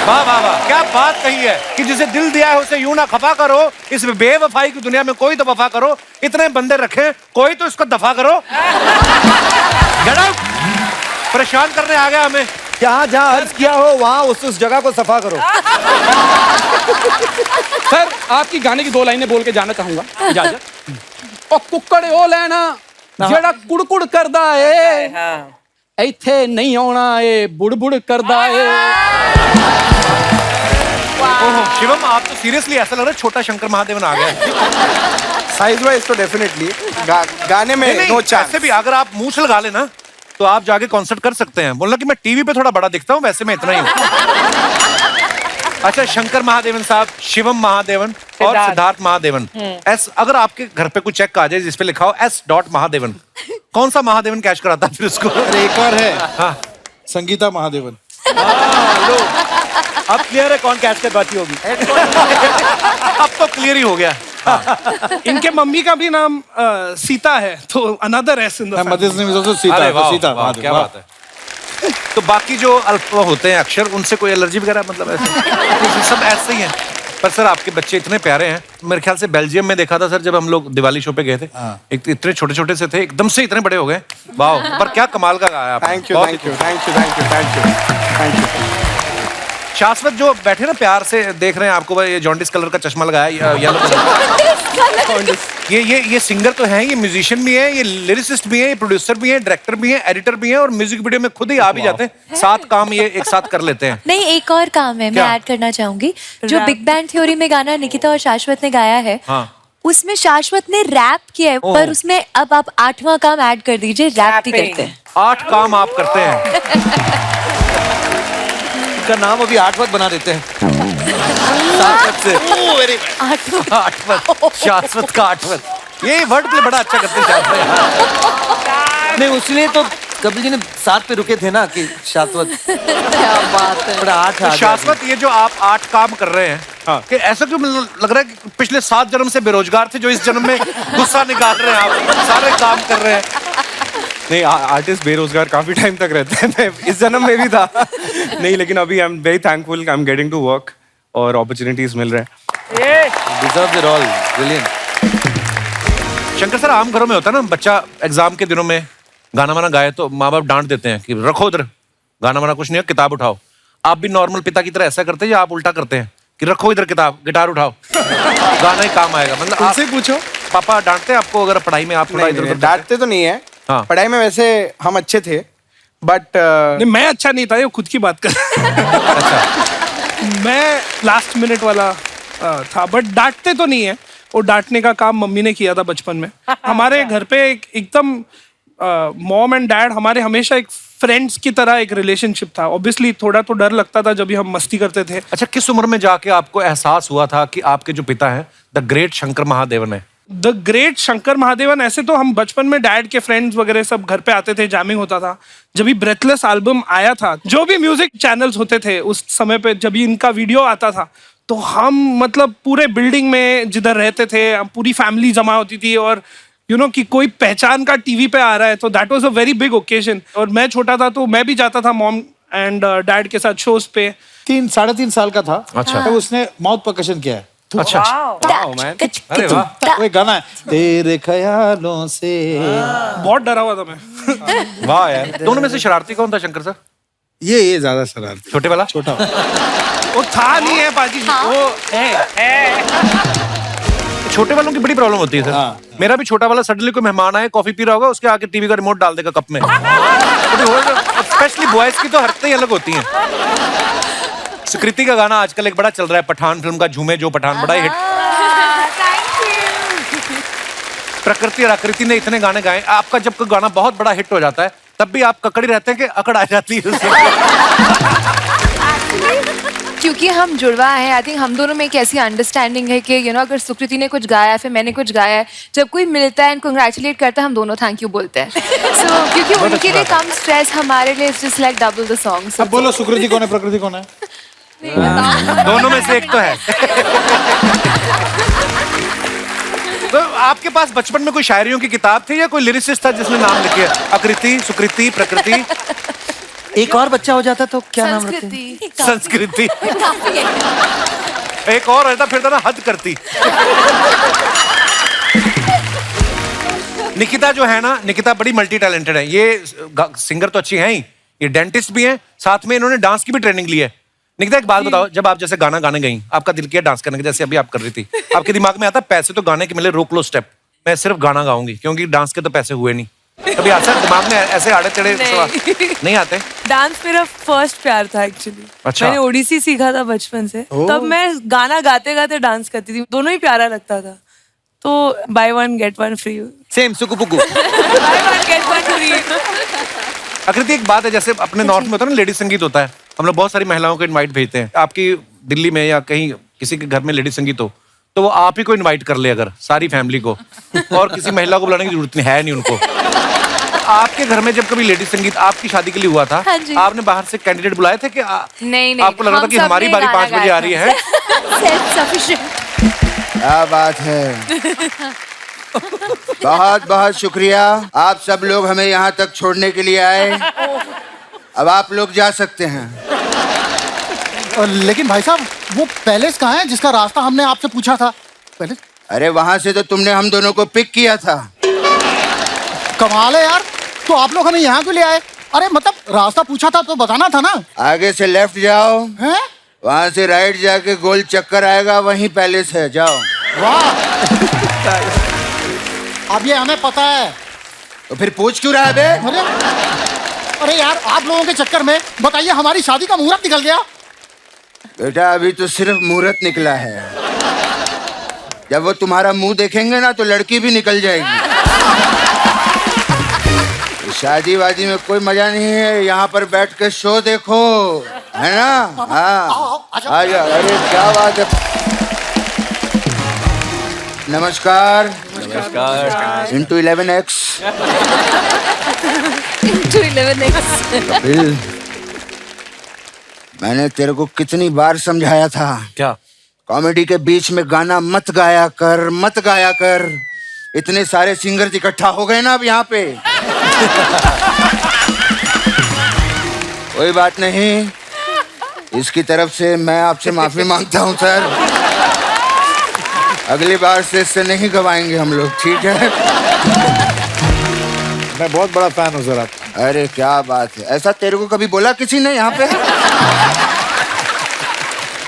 वाह वाह वाह, क्या बात कही है कि जिसे दिल दिया है उसे यूं ना खफा करो, इस बेवफाई की दुनिया में कोई तो वफा करो। इतने बंदे रखे, कोई तो इसको दफा करो। Get out! परेशान करने आ गया हमें। जहाँ जहाँ अर्ज किया हो वहाँ उस जगह को सफा करो। सर आपकी गाने की 2 लाइनें बोल के जाना चाहूंगा, इजाजत? ओ कुक्कड़ ओ लेना जेड़ा कुड़कुड़ करदा ए, इत्थे नहीं आना ए बुड़बुड़ करदा ए। ओहो शिवम, आप तो सीरियसली ऐसा लग रहा है छोटा शंकर महादेवन आ गया। साइज वाइज तो डेफिनेटली गाने में नहीं, नो चांस। ऐसे भी अगर आप मूंछ से लगा लेना तो आप जाके कॉन्सर्ट कर सकते हैं। बोलना कि मैं टीवी पे थोड़ा बड़ा दिखता हूँ, वैसे मैं इतना ही हूँ। अच्छा, शंकर महादेवन साहब, शिवम महादेवन और सिद्धार्थ महादेवन। एस, अगर आपके घर पे कोई चेक आ जाए जिसपे लिखा हो S. महादेवन, कौन सा महादेवन कैश कराता फिर उसको? एक और है, हाँ, संगीता महादेवन। अब क्लियर है कौन कैच कर बाकी होगी। अब तो क्लियर ही हो गया। इनके मम्मी का भी नाम सीता है, तो another S in the mother's name is also Sita. अरे वाह, सीता वाह, महादेव, क्या वाह। बात है। तो बाकी जो अल्प होते हैं अक्षर, उनसे कोई एलर्जी वगैरह मतलब ऐसे? सब ऐसे ही हैं। पर सर आपके बच्चे इतने प्यारे हैं। मेरे ख्याल से बेल्जियम में देखा था सर, जब हम लोग दिवाली शो पे गए थे, इतने छोटे छोटे से थे, एकदम से इतने बड़े हो गए। वाह, पर क्या कमाल का गाया आपने। Thank you thank you thank you thank you thank you thank you. शाश्वत जो बैठे ना प्यार से देख रहे हैं आपको, ये जॉन्डिस कलर का चश्मा लगाया, येलो कलर। ये सिंगर तो हैं, ये म्यूजिशियन भी है, ये लिरिसिस्ट भी है, ये प्रोड्यूसर भी है, डायरेक्टर भी है, एडिटर भी है, और म्यूजिक वीडियो में खुद ही आ भी जाते हैं। 7 काम ये एक साथ कर लेते हैं। नहीं, एक और काम है, मैं ऐड करना चाहूंगी। जो बिग बैंग थ्योरी में गाना निकिता और शाश्वत ने गाया है, उसमें शाश्वत ने रैप किया है, पर उसमें अब आप 8वां काम ऐड कर दीजिए, रैप भी करते हैं। 8 काम आप करते हैं। का नाम अभी 8 वक्त बना देते हैं। 7 वक्त से 8 वक्त, शाश्वत का 8 वक्त। ये वर्ड प्ले बड़ा अच्छा करते हैं। नहीं, उसलिए तो कपिल जी ने 7 पे रुके थे ना कि शाश्वत। क्या बात है। बड़ा 8 तो शाश्वत, ये जो आप 8 काम कर रहे हैं, कि ऐसा क्यों लग रहा है कि पिछले 7 जन्म से बेरोजगार थे, जो इस जन्म में गुस्सा निकाल रहे हैं, आप सारे काम कर रहे हैं। नहीं, आर्टिस्ट बेरोजगार काफी टाइम तक रहते हैं। मैं इस जन्म में भी था। नहीं, लेकिन अभी I am very thankful, I am getting to work और अपॉर्चुनिटीज मिल रहे हैं। Deserve it all, brilliant. Shankar sir, आम घरों में होता है ना, बच्चा एग्जाम के दिनों में गाना वाना गाए तो माँ बाप डांट देते हैं कि रखो उधर, गाना वाना कुछ नहीं है, किताब उठाओ। आप भी नॉर्मल पिता की तरह ऐसा करते हैं या आप उल्टा करते हैं कि रखो इधर किताब, गिटार उठाओ, गाना ही काम आएगा? मतलब उनसे पूछो। पापा डांटते हैं आपको अगर पढ़ाई में आप थोड़ा इधर उधर? डांटते तो नहीं है, पढ़ाई में वैसे हम अच्छे थे, बट नहीं, मैं अच्छा नहीं था, ये खुद की बात कर। मैं लास्ट मिनट वाला था, बट डांटते तो नहीं है। वो डांटने का काम मम्मी ने किया था बचपन में। हमारे घर पे एकदम मॉम एंड डैड हमारे हमेशा एक फ्रेंड्स की तरह एक रिलेशनशिप था। ऑब्वियसली थोड़ा तो डर लगता था जब भी हम मस्ती करते थे। अच्छा, किस उम्र में जाके आपको एहसास हुआ था कि आपके जो पिता हैं द ग्रेट शंकर महादेवन है? द ग्रेट शंकर महादेवन, ऐसे तो हम बचपन में डैड के फ्रेंड्स वगैरह सब घर पे आते थे, जैमिंग होता था। जब भी ब्रेथलेस एल्बम आया था, जो भी म्यूजिक चैनल्स होते थे उस समय पे, जब भी इनका वीडियो आता था, तो हम मतलब पूरे बिल्डिंग में जिधर रहते थे, हम पूरी फैमिली जमा होती थी, और कि कोई पहचान का टीवी पे आ रहा है, तो that was a very big occasion. और मैं छोटा था तो मैं भी जाता था मॉम एंड डैड के साथ शोज पे। 3-3.5 साल का था। अच्छा। तो उसने माउथ परकशन किया है। अच्छा, अरे वाह, वो गाना है तेरे ख्यालों से। बहुत डरा हुआ था मैं। वाह यार। दोनों में से शरारती कौन था शंकर सर? ये ज्यादा शरारती। छोटे वाला? छोटा। वो था नहीं है पाजी, वो है। छोटे वालों की बड़ी प्रॉब्लम होती है सर। मेरा भी छोटा वाला सडनली कोई मेहमान आए, कॉफी पी रहा होगा, उसके आके टीवी का रिमोट डाल देगा कप में। स्पेशली बॉयज की तो हरकतें ही अलग होती हैं। सुकृति का गाना आजकल एक बड़ा चल रहा है, पठान फिल्म का, झूमे जो पठान, बड़ा हिट। प्रकृति और आकृति ने इतने गाने गाए। आपका जब कोई गाना बहुत बड़ा हिट हो जाता है, तब भी आप ककड़ी रहते हैं कि अकड़ आ जाती है उससे? क्योंकि हम जुड़वा हैं, आई थिंक हम दोनों में एक ऐसी अंडरस्टैंडिंग है कि अगर सुकृति ने कुछ गाया है, फिर मैंने कुछ गाया है, जब कोई मिलता है एंड कंग्रेचुलेट करता है, हम दोनों थैंक यू बोलते हैं। सो क्योंकि उनके लिए कम स्ट्रेस, हमारे लिए it's just like double the song. अब बोलो सुकृति कौन है, प्रकृति कौन है? दोनों में से एक तो है। तो आपके पास बचपन में कोई शायरियों की किताब थी या कोई लिरिसिस्ट था जिसने नाम लिखे? आकृति, सुकृति, प्रकृति। एक और बच्चा हो जाता तो क्या नाम रखते? संस्कृति। संस्कृति। एक और रहता फिर था ना, हद करती। निकिता जो है ना, निकिता बड़ी मल्टी टैलेंटेड है। ये सिंगर तो अच्छी है ही, ये डेंटिस्ट भी हैं, साथ में इन्होंने डांस की भी ट्रेनिंग ली है। निकिता एक बात बताओ, जब आप जैसे गाना गाने गई, आपका दिल किया डांस करने का, जैसे अभी आप कर रही थी, आपके दिमाग में आता पैसे तो गाने के मिले, रोक लो स्टेप, मैं सिर्फ गाना गाऊंगी क्योंकि डांस के तो पैसे हुए नहीं? कभी आता है दिमाग में ऐसे आड़े टेढ़े सवाल? नहीं आते? डांस मेरा फर्स्ट प्यार था एक्चुअली। अच्छा। मैंने ओडिसी सीखा था बचपन से, तब मैं गाना गाते गाते डांस करती थी, दोनों ही प्यारा लगता था। तो buy one get one free. Same सुकुपुकु। Buy one get one free. Aakriti एक बात है, जैसे अपने नॉर्थ में होता है ना, लेडीज संगीत होता है, हम लोग बहुत सारी महिलाओं को इनवाइट भेजते हैं। आपकी दिल्ली में या कहीं किसी के घर में लेडीज संगीत हो तो वो आप ही को इनवाइट कर ले, अगर सारी फैमिली को, और किसी महिला को बुलाने की जरूरत नहीं है, नहीं उनको। आपके घर में जब कभी लेडीज संगीत आपकी शादी के लिए हुआ था, हाँ जी। आपने बाहर से कैंडिडेट बुलाए थे कि नहीं आपको लग रहा था कि हमारी बारी 5 बजे आ रही है? Self sufficient. क्या बात है। बहुत बहुत शुक्रिया, आप सब लोग हमें यहाँ तक छोड़ने के लिए आए। अब आप लोग जा सकते हैं। लेकिन भाई साहब, वो पैलेस कहाँ है जिसका रास्ता हमने आपसे पूछा था? पैलेस? अरे वहां से तो तुमने हम दोनों को पिक किया था। कमाल है यार, तो आप लोग हमें यहाँ क्यों ले आए? अरे मतलब रास्ता पूछा था तो बताना था ना। आगे से लेफ्ट जाओ, हैं? वहां से राइट जाके गोल चक्कर आएगा, वहीं पैलेस है, जाओ। वाह, अब ये हमें पता है। तो फिर पूछ क्यों रहा है बे? अरे यार, आप लोगों के चक्कर में बताइए हमारी शादी का मुहूर्त निकल गया। बेटा अभी तो सिर्फ मुहूर्त निकला है, जब वो तुम्हारा मुंह देखेंगे ना तो लड़की भी निकल जाएगी। शादी वादी में कोई मजा नहीं है, यहाँ पर बैठ के शो देखो, है ना? हाँ, आ जाओ। अरे क्या बात है। नमस्कार। नमस्कार। Into 11x। Into 11x। Kapil, मैंने तेरे को कितनी बार समझाया था, क्या? कॉमेडी के बीच में गाना मत गाया कर, मत गाया कर। इतने सारे सिंगर्स इकट्ठा हो गए ना अब यहाँ पे। कोई बात नहीं, इसकी तरफ से मैं आपसे माफी मांगता हूँ सर। अगली बार से इससे नहीं गवाएंगे हम लोग, ठीक है? मैं बहुत बड़ा फैन हूँ सर आपका। अरे क्या बात है, ऐसा तेरे को कभी बोला किसी ने यहाँ पे?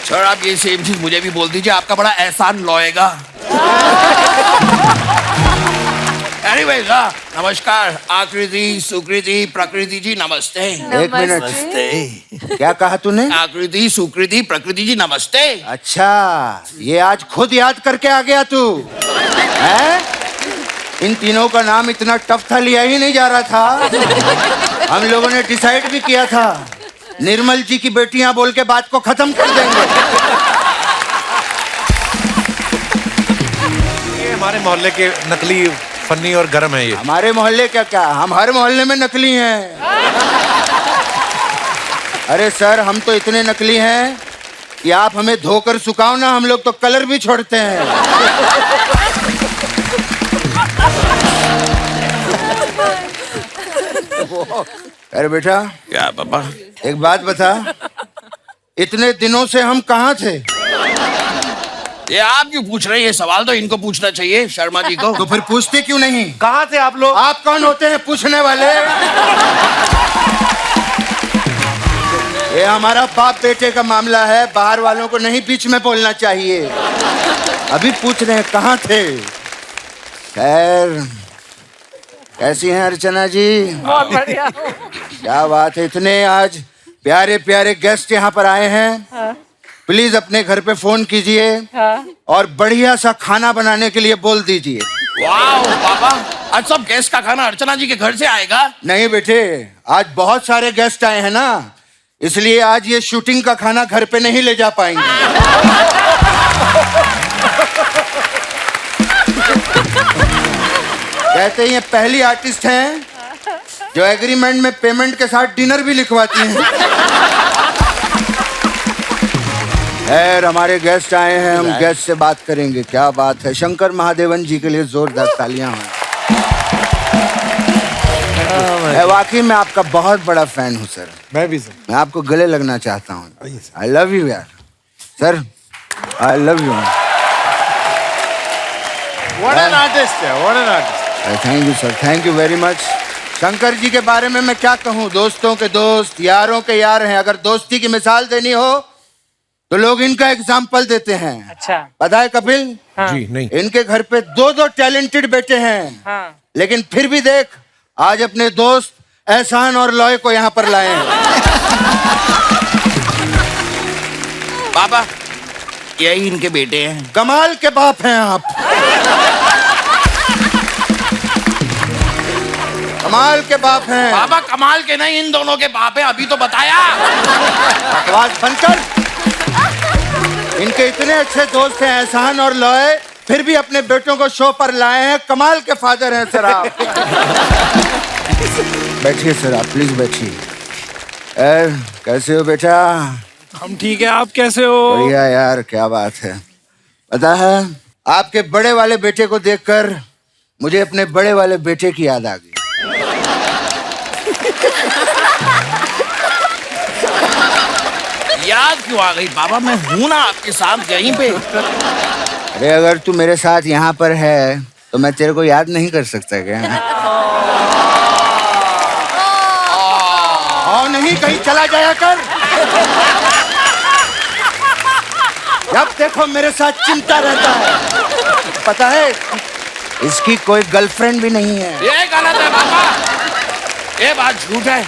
सर आप ये सेम चीज मुझे भी बोल दीजिए, आपका बड़ा एहसान लौएगा। Anyways, नमस्कार आकृति, सुकृति, प्रकृति जी नमस्ते। एक मिनट, नमस्ते। क्या कहा तूने? आकृति, सुकृति, प्रकृति जी नमस्ते। अच्छा, ये आज खुद याद करके आ गया तू, हैं? इन तीनों का नाम इतना टफ था, लिया ही नहीं जा रहा था। हम लोगों ने डिसाइड भी किया था, निर्मल जी की बेटियां बोल के बात को खत्म कर देंगे। ये हमारे मोहल्ले के नकली फन्नी और गरम है ये। हमारे मोहल्ले क्या, हम हर मोहल्ले में नकली हैं। अरे सर, हम तो इतने नकली हैं कि आप हमें धोकर सुखाओ ना, हम लोग तो कलर भी छोड़ते हैं। अरे बेटा, क्या पापा? एक बात बता, इतने दिनों से हम कहाँ थे? ये आप क्यों पूछ रहे हैं? ये सवाल तो इनको पूछना चाहिए, शर्मा जी को। तो फिर पूछते क्यों नहीं? कहाँ थे आप लोग? आप कौन होते हैं पूछने वाले? ये हमारा बाप बेटे का मामला है, बाहर वालों को नहीं बीच में बोलना चाहिए। अभी पूछ रहे हैं कहाँ थे। खैर, कैसी हैं अर्चना जी? बहुत बढ़िया। क्या बात है, इतने आज प्यारे प्यारे गेस्ट यहाँ पर आए हैं। प्लीज अपने घर पे फोन कीजिए और बढ़िया सा खाना बनाने के लिए बोल दीजिए। वाह पापा, आज सब गेस्ट का खाना अर्चना जी के घर से आएगा? नहीं बेटे, आज बहुत सारे गेस्ट आए हैं ना, इसलिए आज ये शूटिंग का खाना घर पे नहीं ले जा पाएंगे। कहते हैं ये पहली आर्टिस्ट हैं जो एग्रीमेंट में पेमेंट के साथ डिनर भी लिखवाती हैं। खैर हमारे गेस्ट आए हैं, हम गेस्ट से बात करेंगे। क्या बात है, शंकर महादेवन जी के लिए जोरदार तालियां हैं। वाकई मैं आपका बहुत बड़ा फैन हूँ सर। मैं भी सर। मैं आपको गले लगना चाहता हूँ। आई लव यू यार sir, I love you. What an artist है, what an artist। Thank you sir, thank you very much. Shankar ji के बारे में मैं क्या कहूँ, दोस्तों के दोस्त, यारों के यार हैं। अगर दोस्ती की मिसाल देनी हो तो लोग इनका एग्जाम्पल देते हैं। अच्छा। पता है कपिल? हाँ। जी नहीं। इनके घर पे दो टैलेंटेड बेटे हैं। हाँ। लेकिन फिर भी देख, आज अपने दोस्त एहसान और लॉय को यहाँ पर लाए हैं। पापा यही इनके बेटे हैं। कमाल के बाप हैं आप। कमाल के बाप हैं। पापा कमाल के नहीं, इन दोनों के बाप हैं, अभी तो बताया। बकवास बनकर। इनके इतने अच्छे दोस्त हैं एहसान और लॉय, फिर भी अपने बेटों को शो पर लाए हैं। कमाल के फादर हैं सर आप। बैठिए सर, आप प्लीज बैठिए। कैसे हो बेटा? हम ठीक है, आप कैसे हो? बढ़िया यार, क्या बात है। पता है, आपके बड़े वाले बेटे को देखकर मुझे अपने बड़े वाले बेटे की याद आ गई। याद क्यों आ गई पापा? मैं हूं ना आपके साथ यहीं पे। अरे अगर तू मेरे साथ यहाँ पर है तो मैं तेरे को याद नहीं कर सकता क्या? और नहीं कहीं चला जाया कर। जब देखो मेरे साथ चिंता रहता है। पता है इसकी कोई गर्लफ्रेंड भी नहीं है। ये गलत है पापा, ये बात झूठ है।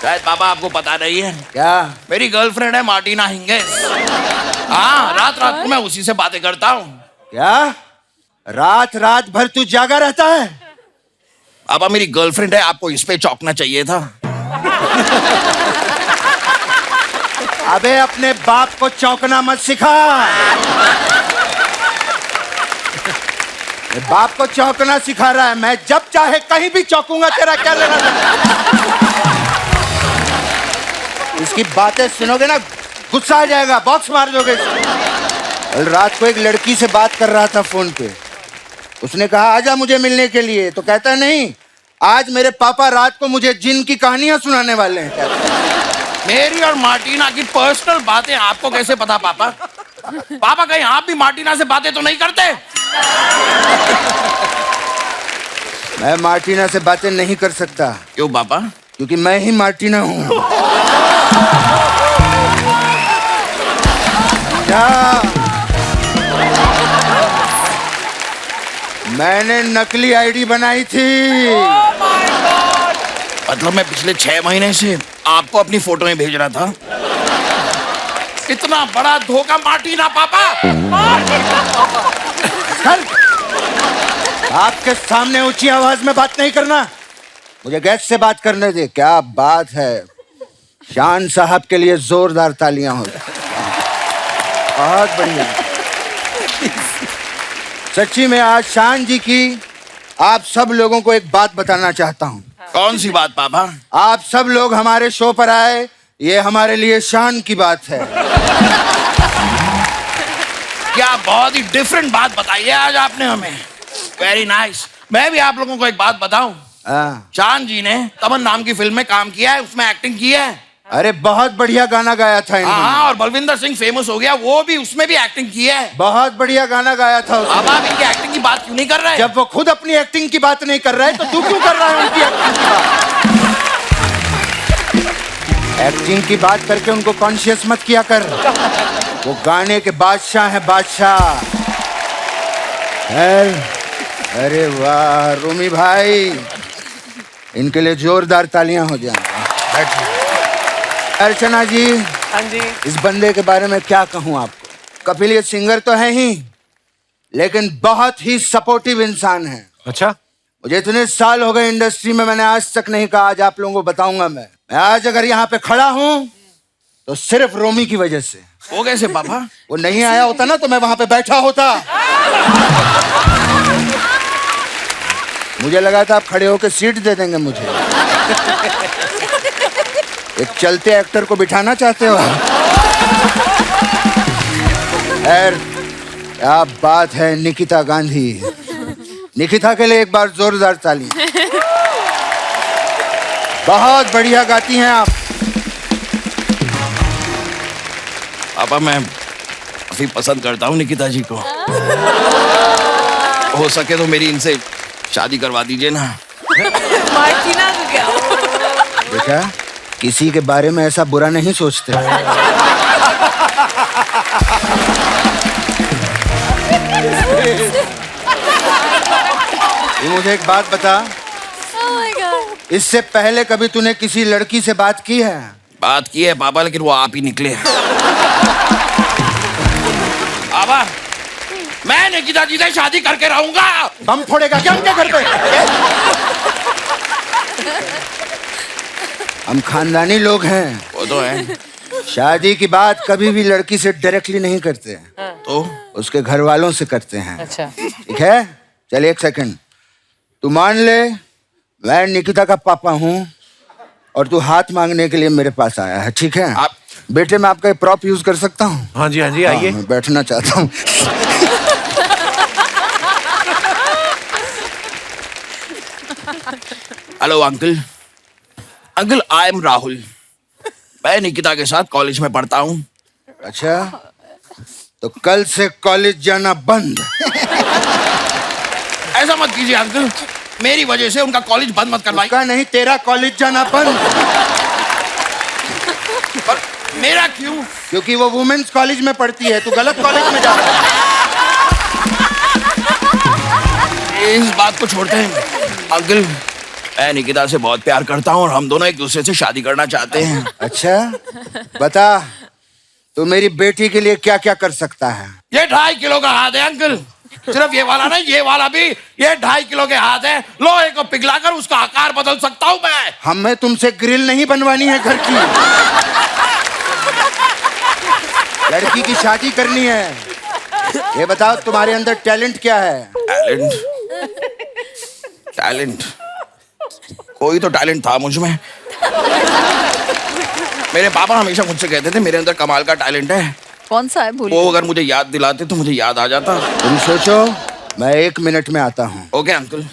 शायद पापा आपको पता नहीं है। क्या? मेरी गर्लफ्रेंड है मार्टिना हिंगिस। हाँ, रात रात को मैं उसी से बातें करता हूँ। क्या? रात रात भर तू जागा रहता है? पापा मेरी गर्लफ्रेंड है, आपको इस पे चौंकना चाहिए था। अबे अपने बाप को चौंकना मत सिखा। बाप को चौंकना सिखा रहा है। मैं जब चाहे कहीं भी चौंकूंगा, तेरा क्या लेना देना? इसकी बातें सुनोगे ना गुस्सा आ जाएगा, बॉक्स मार दोगे। कल रात को एक लड़की से बात कर रहा था फोन पे। उसने कहा आजा मुझे मिलने के लिए, तो कहता नहीं आज मेरे पापा रात को मुझे जिन की कहानियां सुनाने वाले हैं। मेरी और मार्टिना की पर्सनल बातें आपको कैसे पता पापा? पापा कहीं आप भी मार्टिना से बातें तो नहीं करते? मैं मार्टिना से बातें नहीं कर सकता। क्यों पापा? क्योंकि मैं ही मार्टिना हूं। क्या? मैंने नकली आईडी बनाई थी। मतलब मैं पिछले 6 महीने से आपको अपनी फोटो में भेज रहा था। इतना बड़ा धोखा मार्टिना पापा। चल, आपके सामने ऊंची आवाज में बात नहीं करना। मुझे गेस्ट से बात करने दे। क्या बात है, शान साहब के लिए जोरदार तालियां हो। बहुत बढ़िया। सच्ची में आज शान जी की आप सब लोगों को एक बात बताना चाहता हूँ। कौन सी बात पापा? आप सब लोग हमारे शो पर आए, ये हमारे लिए शान की बात है। क्या बहुत ही डिफरेंट बात बताई है आज आपने हमें। Very nice. मैं भी आप लोगों को एक बात बताऊं। शान जी ने तमन नाम की फिल्म में काम किया है, उसमें एक्टिंग की है। अरे बहुत बढ़िया गाना गाया था इन्होंने। हाँ, और बलविंदर सिंह फेमस हो गया, वो भी उसमें भी एक्टिंग की है। बहुत बढ़िया गाना गाया था उसने। अब आप इनकी एक्टिंग की बात क्यों नहीं कर रहे? जब वो खुद अपनी एक्टिंग की बात नहीं कर रहा है तो तू क्यों कर रहा है उनकी एक्टिंग की बात? एक्टिंग की बात करके उनको कॉन्शियस मत किया कर। वो गाने के बादशाह हैं, बादशाह। अरे वाह रूमी भाई, इनके लिए जोरदार तालियां हो जाएं। अर्चना जी। हाँ जी। इस बंदे के बारे में क्या कहूं आपको? कपिल ये सिंगर तो है ही, लेकिन बहुत ही सपोर्टिव इंसान है। अच्छा? मुझे इतने साल हो गए इंडस्ट्री में, मैंने आज तक नहीं कहा। आज आप लोगों को बताऊंगा। मैं आज अगर यहाँ पे खड़ा हूं तो सिर्फ रोमी की वजह से। वो कैसे पापा? वो नहीं आया होता ना तो मैं वहां पे बैठा होता। मुझे लगा था आप खड़े होकर सीट दे देंगे मुझे। एक चलते एक्टर को बिठाना चाहते हो? खैर, क्या बात है निकिता गांधी। निकिता के लिए एक बार जोरदार ताली। बहुत बढ़िया गाती हैं आप। पापा मैं काफी पसंद करता हूँ निकिता जी को। हो सके तो मेरी इनसे शादी करवा दीजिए ना। मार्टिना को क्या? बेटा, किसी के बारे में ऐसा बुरा नहीं सोचते। तू मुझे एक बात बता, इससे पहले कभी तूने किसी लड़की से बात की है? बात की है पापा, लेकिन वो आप ही निकले। पापा, मैं निकिता जी से शादी करके रहूंगा। बम फोड़ेगा क्या उनके घर पे? हम खानदानी लोग हैं। वो तो है। शादी की बात कभी भी लड़की से डायरेक्टली नहीं करते, तो उसके घर वालों से करते हैं। अच्छा। ठीक है, चल एक सेकंड। तू मान ले मैं निकिता का पापा हूँ और तू हाथ मांगने के लिए मेरे पास आया है, ठीक है? बेटे, मैं आपका प्रॉप यूज कर सकता हूँ? हाँ जी, हाँ जी, आइए। मैं बैठना चाहता हूँ। Hello uncle. Uncle, I am Rahul. मैं निकिता के साथ कॉलेज में पढ़ता हूँ। अच्छा, तो कल से कॉलेज जाना बंद। ऐसा मत कीजिए अंकल, मेरी वजह से उनका कॉलेज बंद मत करवाइए। उसका नहीं, तेरा कॉलेज जाना बंद। पर मेरा क्यों? क्योंकि वो वुमेन्स कॉलेज में पढ़ती है, तू गलत कॉलेज में जा रहा है। इस बात को छोड़ते हैं अंकल। मैं निकिता से बहुत प्यार करता हूँ और हम दोनों एक दूसरे से शादी करना चाहते हैं। अच्छा, बता तू मेरी बेटी के लिए क्या क्या कर सकता है? ये 2.5 किलो का हाथ है अंकल। सिर्फ ये वाला नहीं, ये वाला भी। ये 2.5 किलो के हाथ है। लोहे को पिघलाकर उसका आकार बदल सकता हूँ मैं। हमें तुमसे ग्रिल नहीं बनवानी है घर की। लड़की की शादी करनी है। ये बताओ तुम्हारे अंदर टैलेंट क्या है? टैलेंट? टैलेंट? कोई तो टैलेंट था मुझ में। मेरे पापा हमेशा मुझसे कहते थे मेरे अंदर कमाल का टैलेंट है। कौन सा है? वो अगर मुझे याद दिलाते तो मुझे याद आ जाता। तुम सोचो, मैं 1 मिनट में आता हूँ। Okay uncle.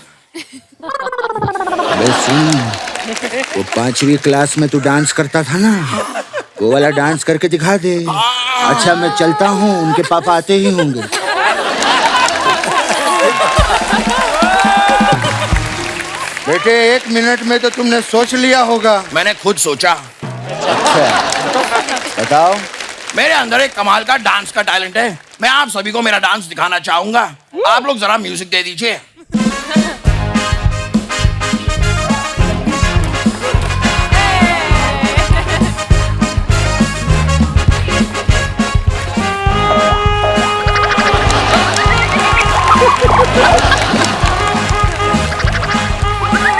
अबे सुन, वो 5वीं क्लास में तू डांस करता था ना, वो वाला डांस करके दिखा दे। अच्छा, मैं चलता हूँ, उनके पापा आते ही होंगे। बेटे, 1 मिनट में तो तुमने सोच लिया होगा। मैंने खुद सोचा। अच्छा, बताओ। मेरे अंदर एक कमाल का डांस का टैलेंट है। मैं आप सभी को मेरा डांस दिखाना चाहूंगा। आप लोग जरा म्यूजिक दे दीजिए।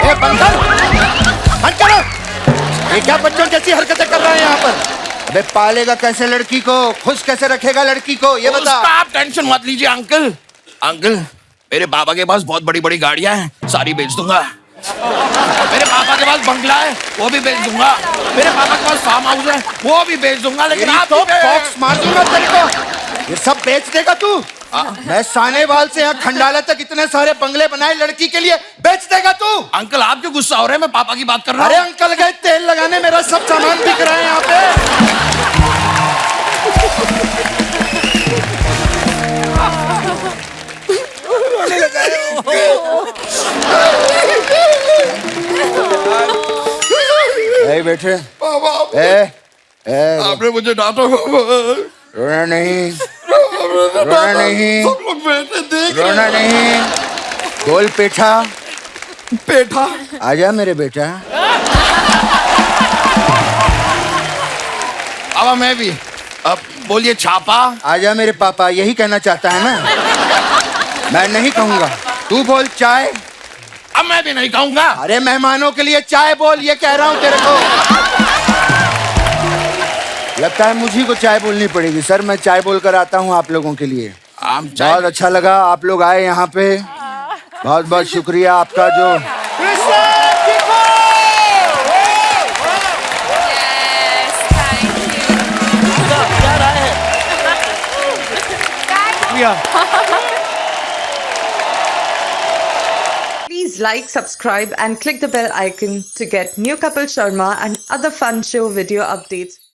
ए, बंद करो। ये क्या बच्चों जैसी हरकतें कर रहे हैं यहाँ पर? अबे पालेगा कैसे लड़की को? खुश कैसे रखेगा लड़की को? ये बता। उसका आप टेंशन मत लीजिए अंकल। अंकल, मेरे पापा के पास बहुत बड़ी बड़ी गाड़ियां हैं, सारी बेच दूंगा। मेरे पापा के पास बंगला है, वो भी बेच दूंगा। मेरे पापा के पास फार्म हाउस है, वो भी बेच दूंगा। लेकिन आप तो बॉक्स मार दूंगा तेरे को। ये सब बेच देगा तू? मैं सानेवाल से यहाँ खंडाला तक इतने सारे बंगले बनाए लड़की के लिए, बेच देगा तू? अंकल, आप क्यों गुस्सा हो रहे हैं? मैं पापा की बात कर रहा हूँ। अरे अंकल गए तेल लगाने, मेरा सब सामान बिक रहा है यहाँ पे। बैठे। आपने मुझे डांटा। रोना नहीं, रोना नहीं, सब लोग बैठे देख रहे हैं। रोना नहीं। बोल पेठा। पेठा? आजा मेरे बेटा। अब मैं भी। अब बोलिए छापा। आजा मेरे पापा, यही कहना चाहता है ना? मैं नहीं कहूंगा। तू बोल चाय। अब मैं भी नहीं कहूंगा। अरे मेहमानों के लिए चाय बोल, ये कह रहा हूं तेरे को। लगता है मुझी को चाय बोलनी पड़ेगी। सर, मैं चाय बोलकर आता हूं आप लोगों के लिए। बहुत अच्छा लगा आप लोग आए यहाँ पे। बहुत बहुत शुक्रिया आपका। जो शुक्रिया। Please like, subscribe, and click the bell icon to get new Kapil Sharma and other fun show video updates.